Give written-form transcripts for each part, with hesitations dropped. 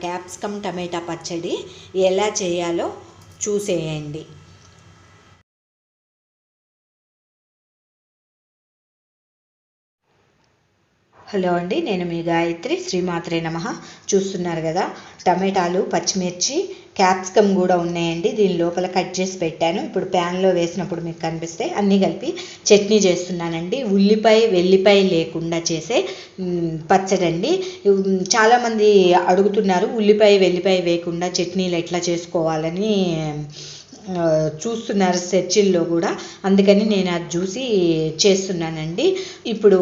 Capsicum టమాటా పచ్చడి ఎలా చేయాలో చూసేయండి. హలో అండి, నేను మీ గాయత్రి. శ్రీమాత్రే నమః. చూస్తున్నారు కదా, టమాటాలు, పచ్చిమిర్చి, క్యాప్సికమ్ కూడా ఉన్నాయండి. దీని లోపల కట్ చేసి పెట్టాను. ఇప్పుడు ప్యాన్లో వేసినప్పుడు మీకు కనిపిస్తే అన్నీ కలిపి చట్నీ చేస్తున్నానండి. ఉల్లిపాయ వెల్లిపాయ లేకుండా చేసే పచ్చడి అండి. చాలామంది అడుగుతున్నారు ఉల్లిపాయ వెల్లిపాయ వేయకుండా చట్నీలు ఎట్లా చేసుకోవాలని చూస్తున్నారు సెర్చిల్లో కూడా. అందుకని నేను అది చూసి చేస్తున్నానండి. ఇప్పుడు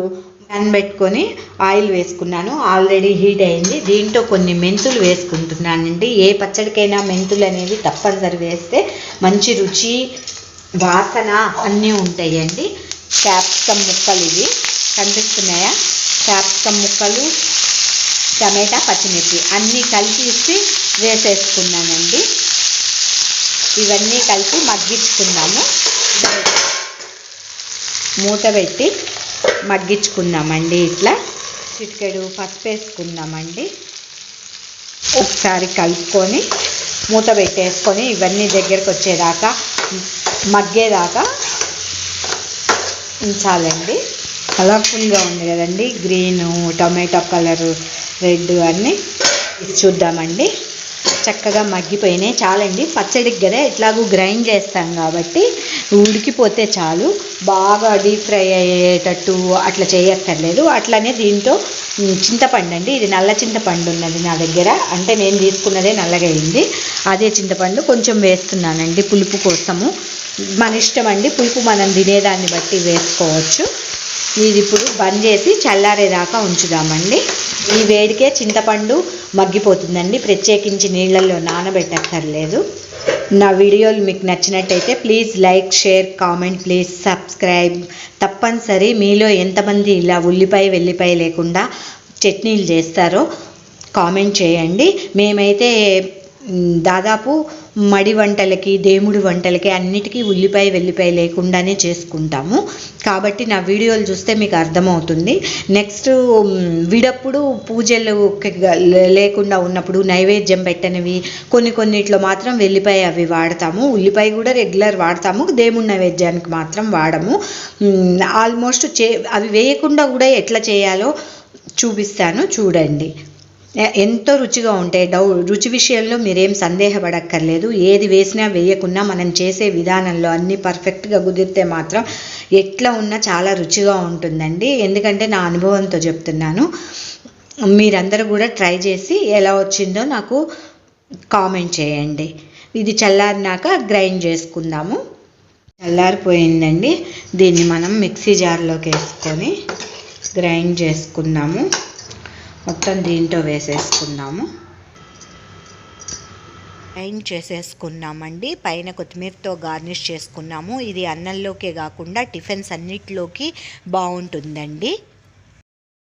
ప్యాన్ పెట్టుకొని ఆయిల్ వేసుకున్నాను. ఆల్రెడీ హీట్ అయింది. దీంట్లో కొన్ని మెంతులు వేసుకుంటున్నానండి. ఏ పచ్చడికైనా మెంతులు అనేవి తప్పనిసరి వేస్తే మంచి రుచి, వాసన అన్నీ ఉంటాయండి. క్యాప్సికమ్ ముక్కలు ఇవి కనిపిస్తున్నాయా? క్యాప్సికమ్ ముక్కలు, టమాటా, పచ్చిమిర్చి అన్నీ కలిపి వేసేసుకున్నానండి. ఇవన్నీ కలిపి మగ్గించుకున్నాము. మూత పెట్టి మగ్గించుకుందామండి. ఇట్లా చిటికెడు పసుపు వేసుకుందామండి. ఒకసారి కలుపుకొని మూత పెట్టేసుకొని ఇవన్నీ దగ్గరకు వచ్చేదాకా మగ్గేదాకా ఉంచాలండి. కలర్ఫుల్గా ఉంది కదండి, గ్రీను, టొమాటో కలరు, రెడ్ అన్నీ చూద్దామండి. చక్కగా మగ్గిపోయినాయి. చాలండి, పచ్చడికి కదా ఎట్లాగూ గ్రైండ్ చేస్తాం కాబట్టి ఉడికిపోతే చాలు. బాగా డీప్ ఫ్రై అయ్యేటట్టు అట్లా చేయక్కర్లేదు. అట్లనే దీంట్లో చింతపండు అండి, ఇది నల్ల చింతపండు ఉన్నది నా దగ్గర, అంటే నేను తీసుకున్నదే నల్లగా అయింది. అదే చింతపండు కొంచెం వేస్తున్నానండి పులుపు కోసము. మన ఇష్టం అండి, పులుపు మనం తినేదాన్ని బట్టి వేసుకోవచ్చు. ఇది ఇప్పుడు బంద్ చేసి చల్లారేదాకా ఉంచుదామండి. ఈ వేడికే చింతపండు మగ్గిపోతుందండి, ప్రత్యేకించి నీళ్ళల్లో నానబెట్టక్కర్లేదు. నా వీడియోలు మీకు నచ్చినట్టయితే please like, share, comment, please subscribe. తప్పనిసరి మీలో ఎంతమంది ఇలా ఉల్లిపాయ వెల్లిపాయ లేకుండా చట్నీలు చేస్తారో కామెంట్ చేయండి. మేమైతే దాదాపు మడి వంటలకి, దేవుడి వంటలకి అన్నిటికీ ఉల్లిపాయ వెల్లిపాయ లేకుండానే చేసుకుంటాము. కాబట్టి నా వీడియోలు చూస్తే మీకు అర్థమవుతుంది. నెక్స్ట్ విడప్పుడు పూజలు లేకుండా ఉన్నప్పుడు నైవేద్యం పెట్టనివి కొన్నిట్లో మాత్రం వెల్లిపాయ అవి వాడతాము. ఉల్లిపాయ కూడా రెగ్యులర్ వాడతాము, దేవుడి నైవేద్యానికి మాత్రం వాడము. ఆల్మోస్ట్ అవి వేయకుండా కూడా ఎట్లా చేయాలో చూపిస్తాను, చూడండి. ఎంతో రుచిగా ఉంటాయి. రుచి విషయంలో మీరేం సందేహపడక్కర్లేదు. ఏది వేసినా వేయకున్నా మనం చేసే విధానంలో అన్నీ పర్ఫెక్ట్గా కుదిరితే మాత్రం ఎట్లా ఉన్నా చాలా రుచిగా ఉంటుందండి. ఎందుకంటే నా అనుభవంతో చెప్తున్నాను. మీరందరూ కూడా ట్రై చేసి ఎలా వచ్చిందో నాకు కామెంట్ చేయండి. ఇది చల్లారినాక గ్రైండ్ చేసుకుందాము. చల్లారిపోయిందండి. దీన్ని మనం మిక్సీ జార్లోకి వేసుకొని గ్రైండ్ చేసుకుందాము. మొత్తం దీంట్లో వేసేసుకుందాము. గ్రైండ్ చేసేసుకున్నామండి. పైన కొత్తిమీరతో గార్నిష్ చేసుకున్నాము. ఇది అన్నంలోకే కాకుండా టిఫిన్స్ అన్నిటిలోకి బాగుంటుందండి.